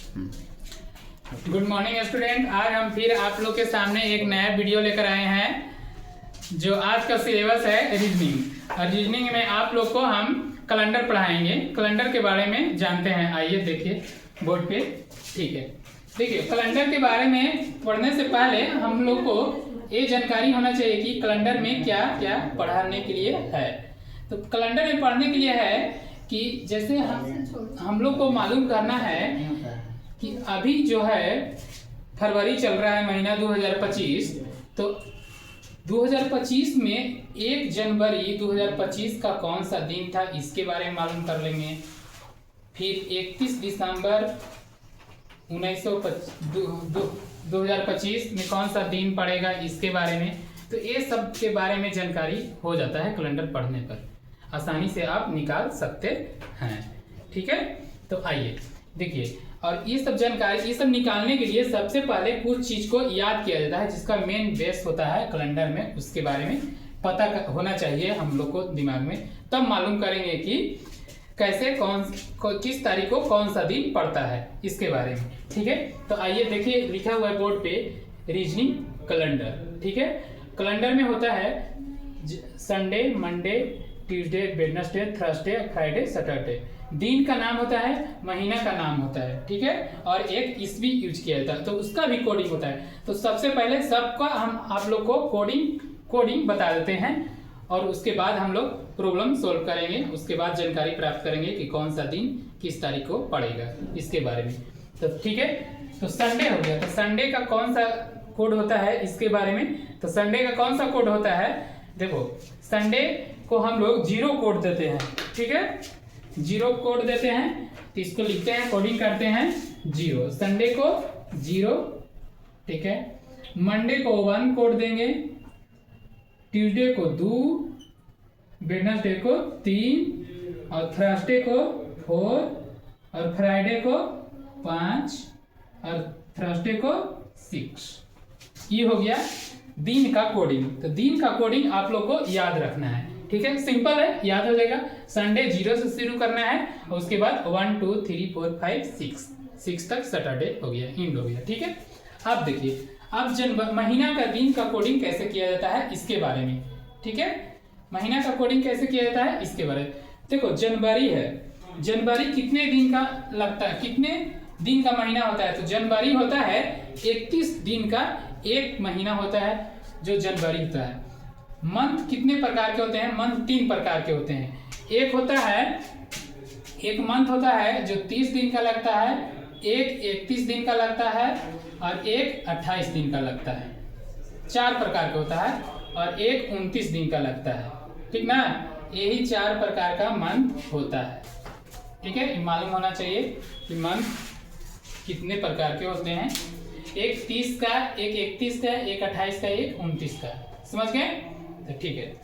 Good morning student. आज हम फिर आप लोग के सामने एक नया वीडियो लेकर आए हैं। जो आज का सिलेबस है रीजनिंग, और रीजनिंग में आप लोग को हम कैलेंडर पढ़ाएंगे। कैलेंडर के बारे में जानते हैं, आइए देखिए बोर्ड पे। ठीक है, देखिए कैलेंडर के बारे में पढ़ने से पहले हम लोग को ये जानकारी होना चाहिए कि कैलेंडर में क्या क्या पढ़ाने के लिए है। तो कैलेंडर में पढ़ने के लिए है कि जैसे हम लोग को मालूम करना है कि अभी जो है फरवरी चल रहा है, महीना 2025। तो 2025 में 1 जनवरी 2025 का कौन सा दिन था, इसके बारे में मालूम कर लेंगे। फिर 31 दिसंबर 2025 में कौन सा दिन पड़ेगा, इसके बारे में। तो ये सब के बारे में जानकारी हो जाता है कैलेंडर पढ़ने पर, आसानी से आप निकाल सकते हैं। ठीक है, तो आइए देखिए। और ये सब जानकारी, ये सब निकालने के लिए सबसे पहले कुछ चीज को याद किया जाता है, जिसका मेन बेस होता है कैलेंडर में। उसके बारे में पता होना चाहिए हम लोग को दिमाग में, तब मालूम करेंगे कि कैसे किस तारीख को कौन सा दिन पड़ता है, इसके बारे में। ठीक है, तो आइए देखिए, लिखा हुआ है बोर्ड पे रीजनिंग कैलेंडर। ठीक है, कैलेंडर में होता है Sunday, Monday, Tuesday, Wednesday, Thursday, Friday, Saturday. दिन का नाम होता है, महीना का नाम होता है। ठीक है, और एक ईस्वी यूज किया जाता है, तो उसका भी कोडिंग होता है। तो सबसे पहले सबका हम आप लोग को कोडिंग बता देते हैं, और उसके बाद हम लोग प्रॉब्लम सोल्व करेंगे। उसके बाद जानकारी प्राप्त करेंगे कि कौन सा दिन किस तारीख को पड़ेगा, इसके बारे में। तो ठीक है, तो संडे हो गया। तो संडे का कौन सा कोड होता है, इसके बारे में। तो संडे का कौन सा कोड होता है, देखो संडे को हम लोग 0 कोड देते हैं। ठीक है, 0 कोड देते हैं, तो इसको लिखते हैं, कोडिंग करते हैं 0। संडे को 0। ठीक है, मंडे को 1 कोड देंगे, ट्यूसडे को 2, वेडनेसडे को 3, और थर्सडे को 4, और फ्राइडे को 5, और थर्सडे को 6। ये हो गया दिन का कोडिंग। तो दिन का कोडिंग आप लोग को याद रखना है। ठीक है, सिंपल है, याद हो जाएगा। संडे 0 से शुरू करना है, और उसके बाद 1 2 3 4 5 6 तक सैटरडे हो गया, एंड हो गया। ठीक है, अब देखिए, अब महीना का दिन का कोडिंग कैसे किया जाता है, इसके बारे में। ठीक है, महीना का कोडिंग कैसे किया जाता है, इसके बारे में। देखो जनवरी है, जनवरी कितने दिन का लगता है, कितने दिन का महीना होता है। तो जनवरी होता है 31 दिन का एक महीना होता है, जो जनवरी होता है। मंथ कितने प्रकार के होते हैं, मंथ 3 प्रकार के होते हैं। एक मंथ होता है जो 30 दिन का लगता है, एक 31 दिन का लगता है, और एक 28 दिन का लगता है। 4 प्रकार का होता है, और एक 29 दिन का लगता है। ठीक ना, यही 4 प्रकार का मंथ होता है। ठीक है, मालूम होना चाहिए कि मंथ कितने प्रकार के होते हैं। एक 30 का, एक 31 का, एक 28 का, एक 29 का। समझ गए? तो ठीक है,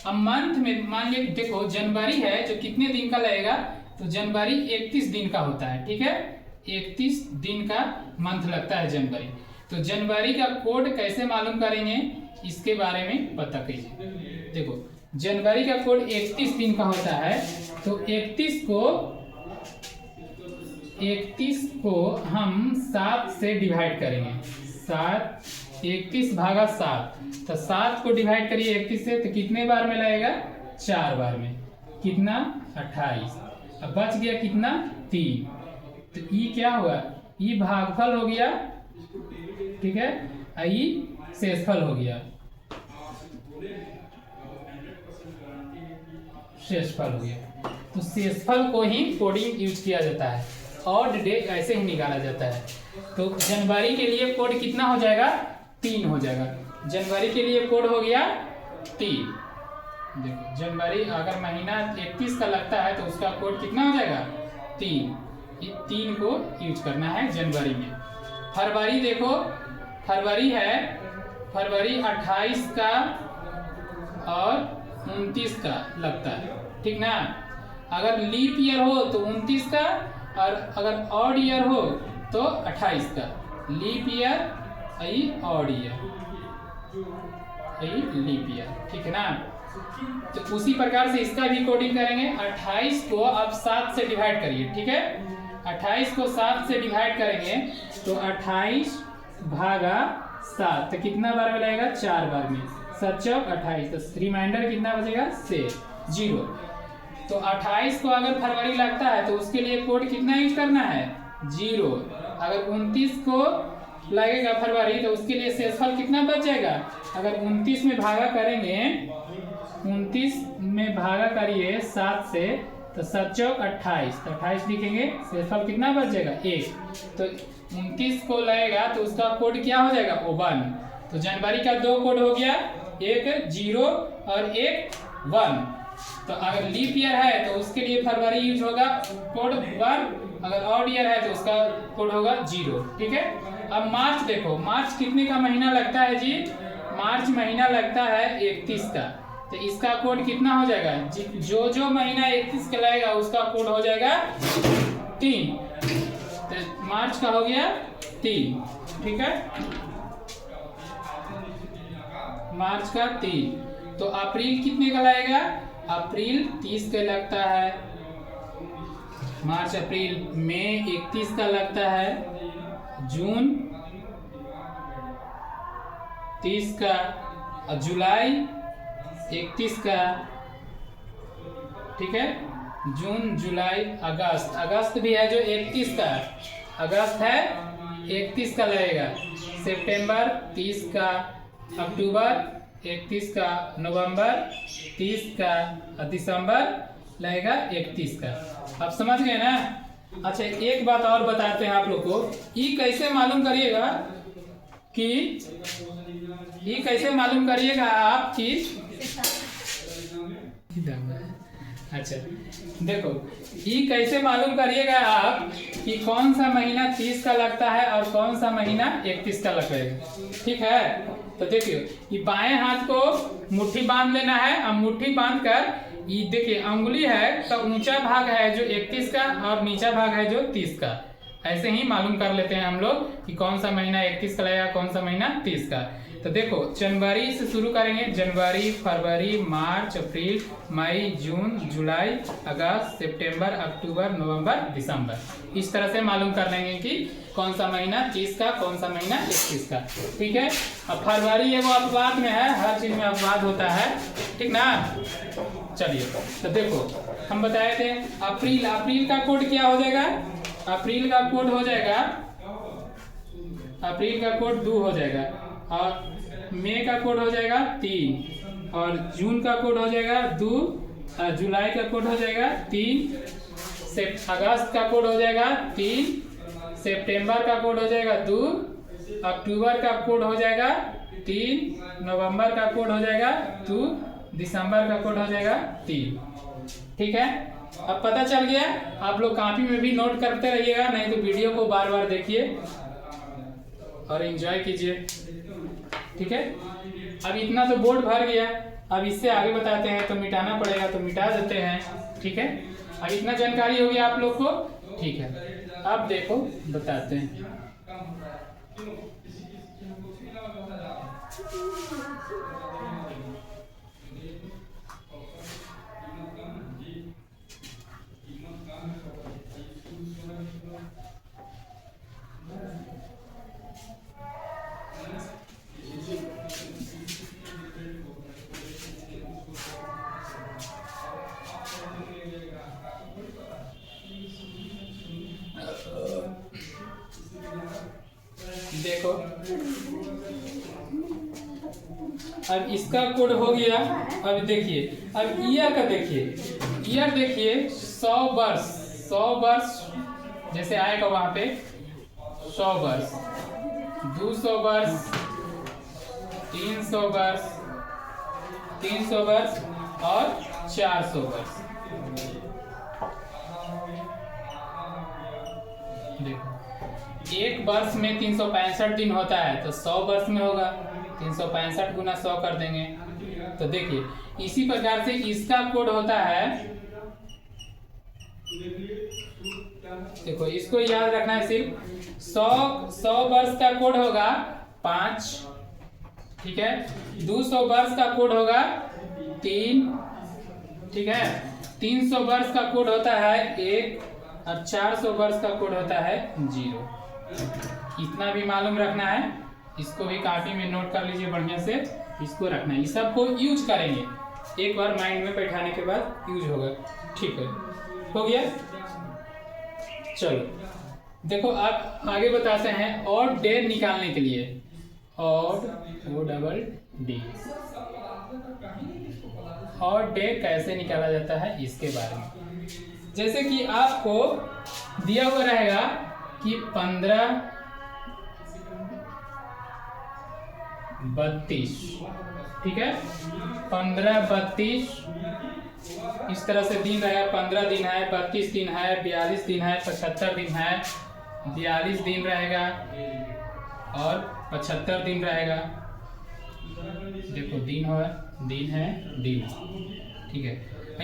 अब मंथ में मान लीजिए, देखो जनवरी है जो कितने दिन का लगेगा, तो जनवरी 31 दिन का होता है। ठीक है, 31 दिन का मंथ लगता है जनवरी। तो जनवरी का कोड कैसे मालूम करेंगे, इसके बारे में पता कीजिए। देखो जनवरी का कोड 31 दिन का होता है, तो 31 को हम 7 से डिवाइड करेंगे। 31 भागा 7, तो 7 को डिवाइड करिए 31 से, तो कितने बार में लगेगा, 4 बार में। कितना, 28। अब बच गया कितना, 3। तो ये क्या हुआ, ये भागफल हो गया। ठीक है, ये शेषफल हो गया, शेषफल हो गया। तो शेषफल को ही कोडिंग यूज किया जाता है, ऑड डे ऐसे ही निकाला जाता है। तो जनवरी के लिए कोड कितना हो जाएगा, 3 हो जाएगा। जनवरी के लिए कोड हो गया 3। देखो जनवरी अगर महीना 31 का लगता है, तो उसका कोड कितना हो जाएगा, 3। ये 3 को यूज करना है जनवरी में। फरवरी देखो, फरवरी है, फरवरी 28 का और 29 का लगता है। ठीक ना, अगर लीप ईयर हो तो 29 का, और अगर ऑड ईयर हो तो 28 का। Leap year, odd year, leap year. ठीक है ना, तो उसी प्रकार से इसका भी कोडिंग करेंगे। 28 को आप 7 से डिवाइड करिए। ठीक है, 28 को 7 से डिवाइड करेंगे तो 28 भागा 7, तो कितना बार में लगेगा? 4 बार में। 7 चौक 28, तो रिमाइंडर कितना बचेगा? 0। तो 28 को अगर फरवरी लगता है तो उसके लिए कोड कितना यूज करना है? 0। अगर 29 को लगेगा फरवरी तो उसके लिए शेषफल कितना बच जाएगा? अगर 29 में भागा करेंगे, 29 में भागा करिए 7 से, तो 7 चौक 28, तो 28 लिखेंगे, शेषफल कितना बच जाएगा? 1। तो 29 को लगेगा तो उसका कोड क्या हो जाएगा? 1। तो जनवरी का 2 कोड हो गया, एक 0 और एक 1। तो अगर लीप ईयर है तो उसके लिए फरवरी यूज होगा कोड 1, अगर ऑड ईयर है तो उसका कोड होगा 0। ठीक है। अब मार्च देखो, मार्च कितने का महीना लगता है जी? मार्च महीना लगता है 31 का, तो इसका कोड कितना हो जाएगा? जो महीना 31 का लगेगा उसका कोड हो जाएगा 3। तो मार्च का हो गया 3। ठीक है, मार्च का 3। तो अप्रैल कितने का लगेगा? अप्रैल 30 का लगता है, मार्च अप्रैल। मई 31 का लगता है, जून 30 का, और जुलाई 31 का। ठीक है, जून जुलाई अगस्त, अगस्त भी है जो 31 का, अगस्त है 31 का लगेगा। सितंबर 30 का, अक्टूबर 31 का, नवंबर 30 का, और दिसंबर लगेगा 31 का। आप समझ गए ना? अच्छा, एक बात और बताते हैं आप लोग को, ये कैसे मालूम करिएगा कि ये कैसे मालूम करिएगा आप कि अच्छा देखो, ये कैसे मालूम करिएगा आप कि कौन सा महीना 30 का लगता है और कौन सा महीना 31 का लगेगा। ठीक है, तो देखिए, ये बाएं हाथ को मुट्ठी बांध लेना है, और मुट्ठी बांध कर ये देखिए अंगुली है तो ऊंचा भाग है जो 31 का और नीचा भाग है जो 30 का। ऐसे ही मालूम कर लेते हैं हम लोग कि कौन सा महीना 31 का लगेगा, कौन सा महीना 30 का। तो देखो, जनवरी से शुरू करेंगे, जनवरी, फरवरी, मार्च, अप्रैल, मई, जून, जुलाई, अगस्त, सितंबर, अक्टूबर, नवंबर, दिसंबर। इस तरह से मालूम कर लेंगे कि कौन सा महीना 30 का, कौन सा महीना 31 का। ठीक है। अब फरवरी ये वो अपवाद में है, हर चीज में अपवाद होता है, ठीक ना। चलिए, तो देखो हम बताए थे अप्रैल, अप्रैल का कोड क्या हो जाएगा? अप्रैल का कोड हो जाएगा, अप्रैल का कोड 2 हो जाएगा, और मई का कोड हो जाएगा 3, और जून का कोड हो जाएगा 2, जुलाई का कोड हो जाएगा 3, अगस्त का कोड हो जाएगा 3, सितंबर का कोड हो जाएगा 2, अक्टूबर का कोड हो जाएगा 3, नवंबर का कोड हो जाएगा 2, दिसंबर का कोड हो जाएगा 3। ठीक है, अब पता चल गया। आप लोग कॉपी में भी नोट करते रहिएगा, नहीं तो वीडियो को बार बार देखिए और एंजॉय कीजिए। ठीक है, अब इतना तो बोर्ड भर गया, अब इससे आगे बताते हैं तो मिटाना पड़ेगा, तो मिटा देते हैं। ठीक है, अब इतना जानकारी होगी आप लोग को। ठीक है, अब देखो बताते हैं। देखो, अब इसका कोड हो गया। अब देखिए, अब ईयर का देखिए, ईयर देखिए 100 वर्ष, 100 वर्ष जैसे आएगा वहां पे 100 वर्ष, 200 वर्ष, 300 वर्ष, 300 वर्ष और 400 वर्ष। देखो, एक वर्ष में 365 दिन होता है, तो 100 वर्ष में होगा 365 गुना 100 कर देंगे। तो देखिए, इसी प्रकार से इसका कोड होता है, देखो इसको याद रखना है, सिर्फ 100 वर्ष का कोड होगा 5। ठीक है, 200 वर्ष का कोड होगा 3। ठीक है, 300 वर्ष का कोड होता है 1, और 400 वर्ष का कोड होता है 0। इतना भी मालूम रखना है, इसको भी कॉपी में नोट कर लीजिए बढ़िया से, इसको रखना है। ये सबको यूज करेंगे, एक बार माइंड में बैठाने के बाद यूज होगा। ठीक है, हो गया। चलो देखो आप आगे बताते हैं ऑड डे निकालने के लिए। ऑड ODD ऑड डे कैसे निकाला जाता है इसके बारे में। जैसे कि आपको दिया हुआ रहेगा कि 15 32, ठीक है, 15 32 इस तरह से दिन रहेगा। 15 दिन है, 32 दिन है, 42 दिन है, 75 दिन है, 42 दिन रहेगा और 75 दिन रहेगा। देखो दिन है, ठीक है।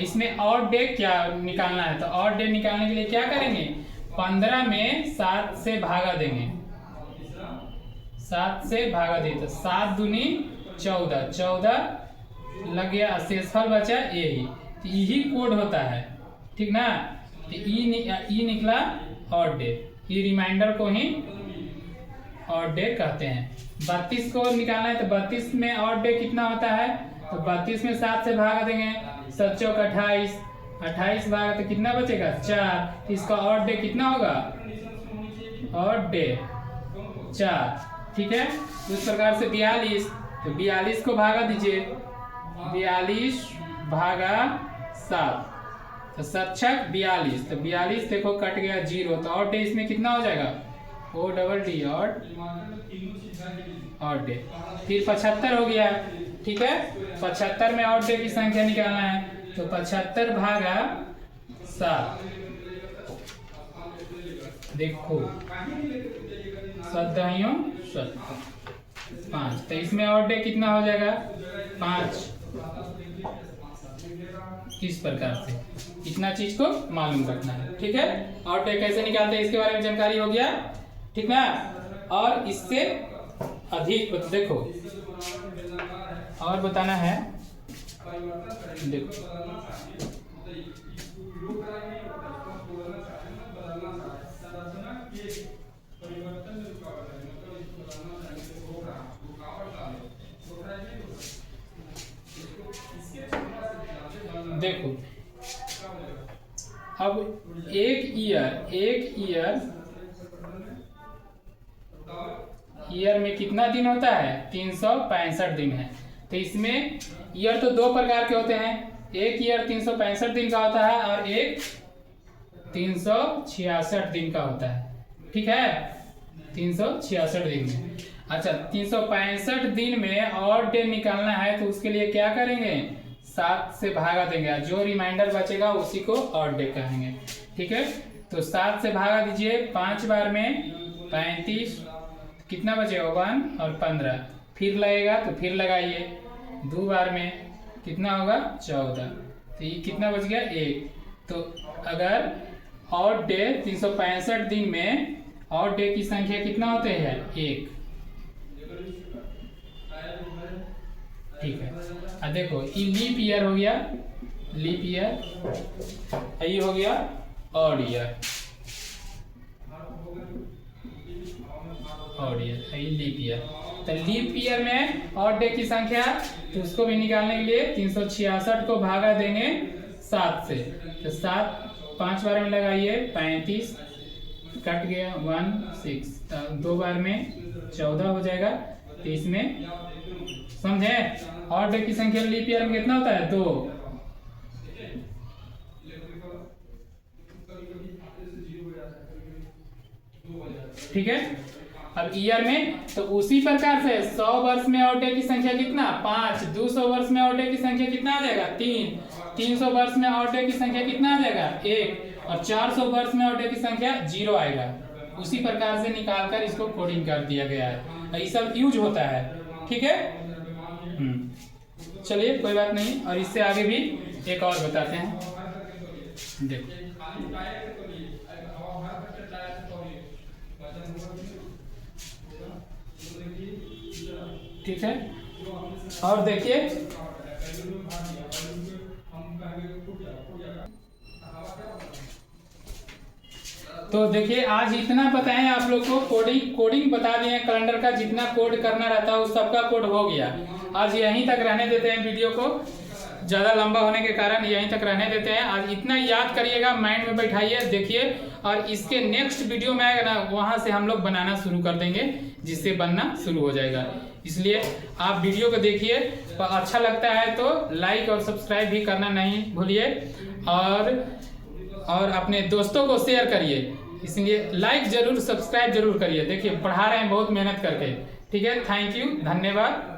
इसमें ऑड डे क्या निकालना है, तो ऑड डे निकालने के लिए क्या करेंगे, 15 में 7 से भागा देंगे, 7 से भागा दे तो 7 दूनी 14, 14 लग गया, शेषफल बचा यही। तो यही कोड होता है, ठीक ना। तो ई निकला ऑड डे, ये रिमाइंडर को ही ऑड डे कहते हैं। 32 को निकालना है तो 32 में ऑड डे कितना होता है, तो 32 में 7 से भागा देंगे, 7 चौक 28, 28 भागा तो कितना बचेगा 4। इसका ऑड डे कितना होगा, ऑड डे 4, ठीक है। उस प्रकार से 42, तो 42 को भागा दीजिए, 42 भागा 7 तो 7 छक 42, तो 42 देखो कट गया 0, तो ऑड डे इसमें कितना हो जाएगा, ODD ऑड डे। फिर 75 हो गया, ठीक है। 75 में ऑड डे की संख्या निकालना है, तो 75 भागा 7, देखो 7 दहियों 5, तो इसमें ऑड डे कितना हो जाएगा 5। इस प्रकार से इतना चीज को मालूम रखना है, ठीक है। ऑड डे कैसे निकालते हैं इसके बारे में जानकारी हो गया, ठीक ना। और इससे अधिक देखो और बताना है, देखो देखो अब एक ईयर में कितना दिन होता है, 365 दिन है। तो इसमें ईयर तो दो प्रकार के होते हैं, एक ईयर 365 दिन का होता है और एक 366 दिन का होता है, ठीक है। 366 दिन में, अच्छा 365 दिन में ऑड डे निकालना है तो उसके लिए क्या करेंगे, 7 से भागा देंगे, जो रिमाइंडर बचेगा उसी को ऑड डे कहेंगे, ठीक है। तो 7 से भागा दीजिए, 5 बार में 35, कितना बचेगा 1 और 15, फिर लगेगा तो फिर लगाइए, 2 बार में कितना होगा 14, तो ये कितना बच गया 1। तो अगर ऑड डे 365 दिन में ऑड डे की संख्या कितना होते हैं 1, ठीक है। अब देखो ये लीप ईयर हो गया, लीप ईयर, ये हो गया ऑड ईयर, ऑड ईयर, ये लीप ईयर। तो लीप ईयर में ऑड डे की संख्या, तो उसको भी निकालने के लिए 366 को भागा देंगे 7 से, तो 7 5 बार में लगाइए 35, कट गया 1 6, तो 2 बार में 14 हो जाएगा। तो इसमें समझे ऑड डे की संख्या लीप ईयर में कितना होता है 2, ठीक है। अब ईयर में तो उसी प्रकार से 100 वर्ष में ऑड डे की संख्या कितना 5, 200 वर्ष में ऑड डे की संख्या कितना आ जाएगा 3, 300 वर्ष में ऑड डे की संख्या कितना आ जाएगा 1 और 400 वर्ष में ऑड डे की संख्या 0 आएगा। उसी प्रकार से निकालकर इसको कोडिंग कर दिया गया है, ये सब यूज होता है, ठीक है। चलिए कोई बात नहीं, और इससे आगे भी एक और बताते हैं, देखो ठीक है। और देखिए तो देखिए आज इतना बताएं आप लोग को, कोडिंग बता दिए कैलेंडर का, जितना कोड करना रहता है उस सबका कोड हो गया। आज यहीं तक रहने देते हैं, वीडियो को ज़्यादा लंबा होने के कारण यहीं तक रहने देते हैं। आज इतना याद करिएगा, माइंड में बैठाइए, देखिए, और इसके नेक्स्ट वीडियो में ना वहाँ से हम लोग बनाना शुरू कर देंगे, जिससे बनना शुरू हो जाएगा। इसलिए आप वीडियो को देखिए, अच्छा लगता है तो लाइक और सब्सक्राइब भी करना नहीं भूलिए, और अपने दोस्तों को शेयर करिए। इसलिए लाइक जरूर, सब्सक्राइब जरूर करिए। देखिए पढ़ा रहे हैं बहुत मेहनत करके। ठीक है, थैंक यू, धन्यवाद।